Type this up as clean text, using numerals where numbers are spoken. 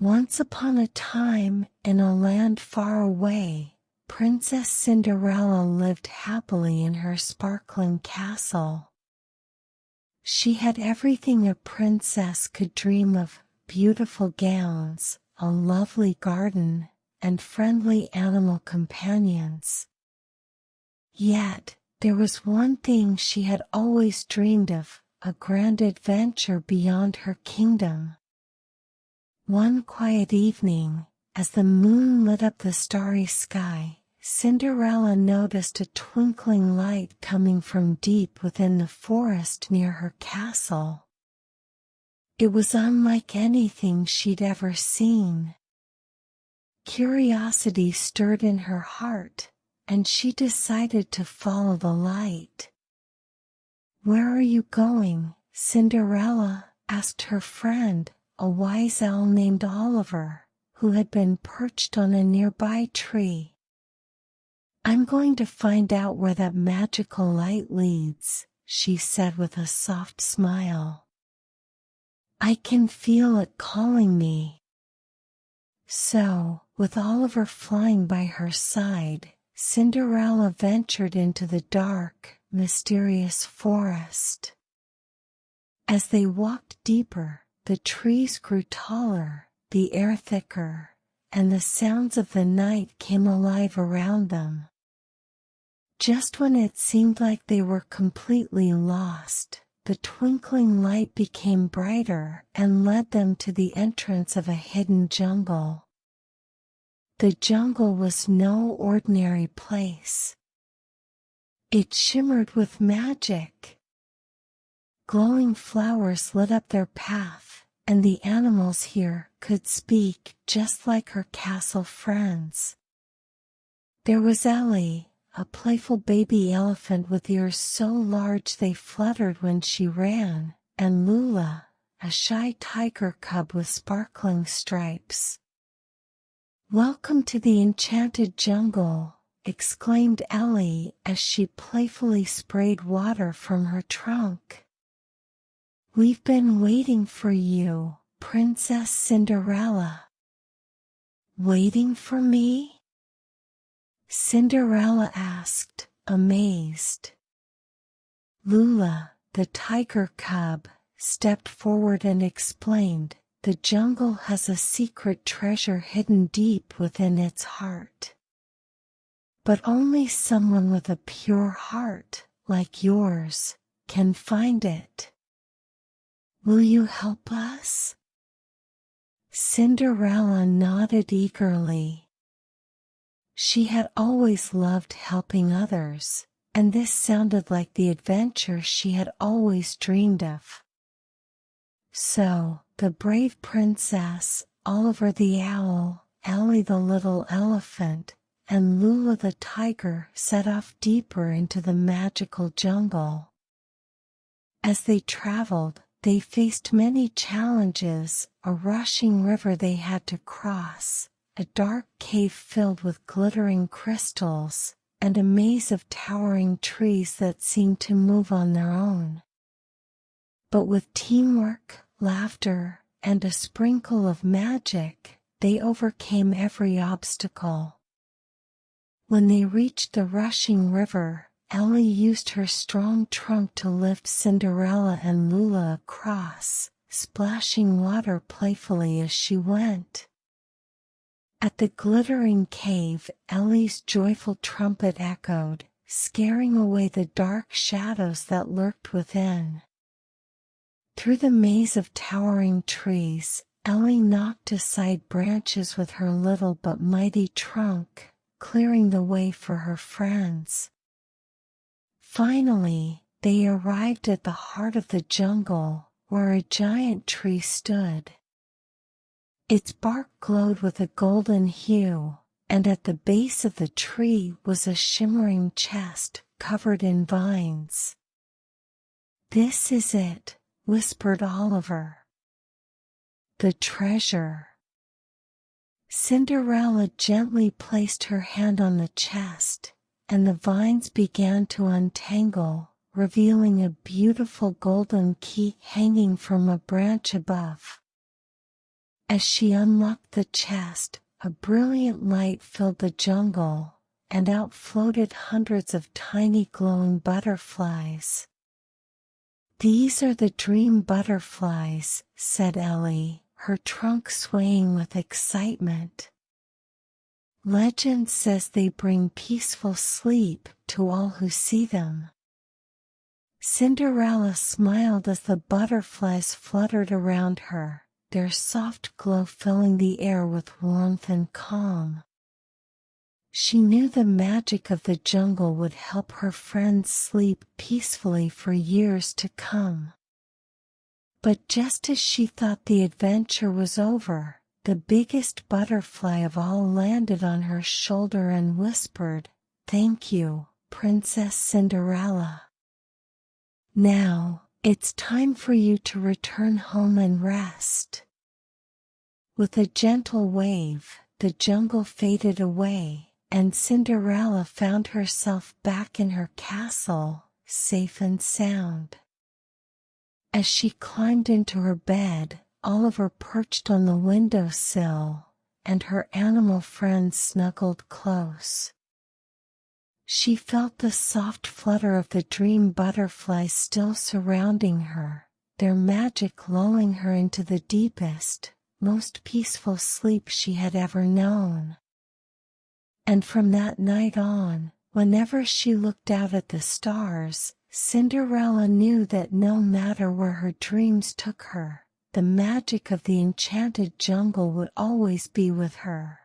Once upon a time, in a land far away, Princess Cinderella lived happily in her sparkling castle. She had everything a princess could dream of: beautiful gowns, a lovely garden, and friendly animal companions. Yet, there was one thing she had always dreamed of: a grand adventure beyond her kingdom. One quiet evening, as the moon lit up the starry sky, Cinderella noticed a twinkling light coming from deep within the forest near her castle. It was unlike anything she'd ever seen. Curiosity stirred in her heart, and she decided to follow the light. "Where are you going, Cinderella?" asked her friend, a wise owl named Oliver, who had been perched on a nearby tree. "I'm going to find out where that magical light leads," she said with a soft smile. "I can feel it calling me." So, with Oliver flying by her side, Cinderella ventured into the dark, mysterious forest. As they walked deeper, the trees grew taller, the air thicker, and the sounds of the night came alive around them. Just when it seemed like they were completely lost, the twinkling light became brighter and led them to the entrance of a hidden jungle. The jungle was no ordinary place. It shimmered with magic. Glowing flowers lit up their path, and the animals here could speak just like her castle friends. There was Ellie, a playful baby elephant with ears so large they fluttered when she ran, and Lula, a shy tiger cub with sparkling stripes. "Welcome to the enchanted jungle," exclaimed Ellie as she playfully sprayed water from her trunk. "We've been waiting for you, Princess Cinderella." "Waiting for me?" Cinderella asked, amazed. Lula, the tiger cub, stepped forward and explained, "The jungle has a secret treasure hidden deep within its heart. But only someone with a pure heart, like yours, can find it. Will you help us?" Cinderella nodded eagerly. She had always loved helping others, and this sounded like the adventure she had always dreamed of. So, the brave princess, Oliver the owl, Ellie the little elephant, and Lula the tiger set off deeper into the magical jungle. As they traveled, they faced many challenges: a rushing river they had to cross, a dark cave filled with glittering crystals, and a maze of towering trees that seemed to move on their own. But with teamwork, laughter, and a sprinkle of magic, they overcame every obstacle. When they reached the rushing river, Ellie used her strong trunk to lift Cinderella and Lula across, splashing water playfully as she went. At the glittering cave, Ellie's joyful trumpet echoed, scaring away the dark shadows that lurked within. Through the maze of towering trees, Ellie knocked aside branches with her little but mighty trunk, clearing the way for her friends. Finally, they arrived at the heart of the jungle, where a giant tree stood. Its bark glowed with a golden hue, and at the base of the tree was a shimmering chest covered in vines. "This is it," whispered Oliver. "The treasure." Cinderella gently placed her hand on the chest, and the vines began to untangle, revealing a beautiful golden key hanging from a branch above. As she unlocked the chest, a brilliant light filled the jungle, and out floated hundreds of tiny glowing butterflies. "These are the dream butterflies," said Ellie, her trunk swaying with excitement. "Legend says they bring peaceful sleep to all who see them." Cinderella smiled as the butterflies fluttered around her, their soft glow filling the air with warmth and calm. She knew the magic of the jungle would help her friends sleep peacefully for years to come. But just as she thought the adventure was over, the biggest butterfly of all landed on her shoulder and whispered, "Thank you, Princess Cinderella. Now, it's time for you to return home and rest." With a gentle wave, the jungle faded away, and Cinderella found herself back in her castle, safe and sound. As she climbed into her bed, Oliver perched on the windowsill, and her animal friends snuggled close. She felt the soft flutter of the dream butterflies still surrounding her, their magic lulling her into the deepest, most peaceful sleep she had ever known. And from that night on, whenever she looked out at the stars, Cinderella knew that no matter where her dreams took her, the magic of the enchanted jungle would always be with her.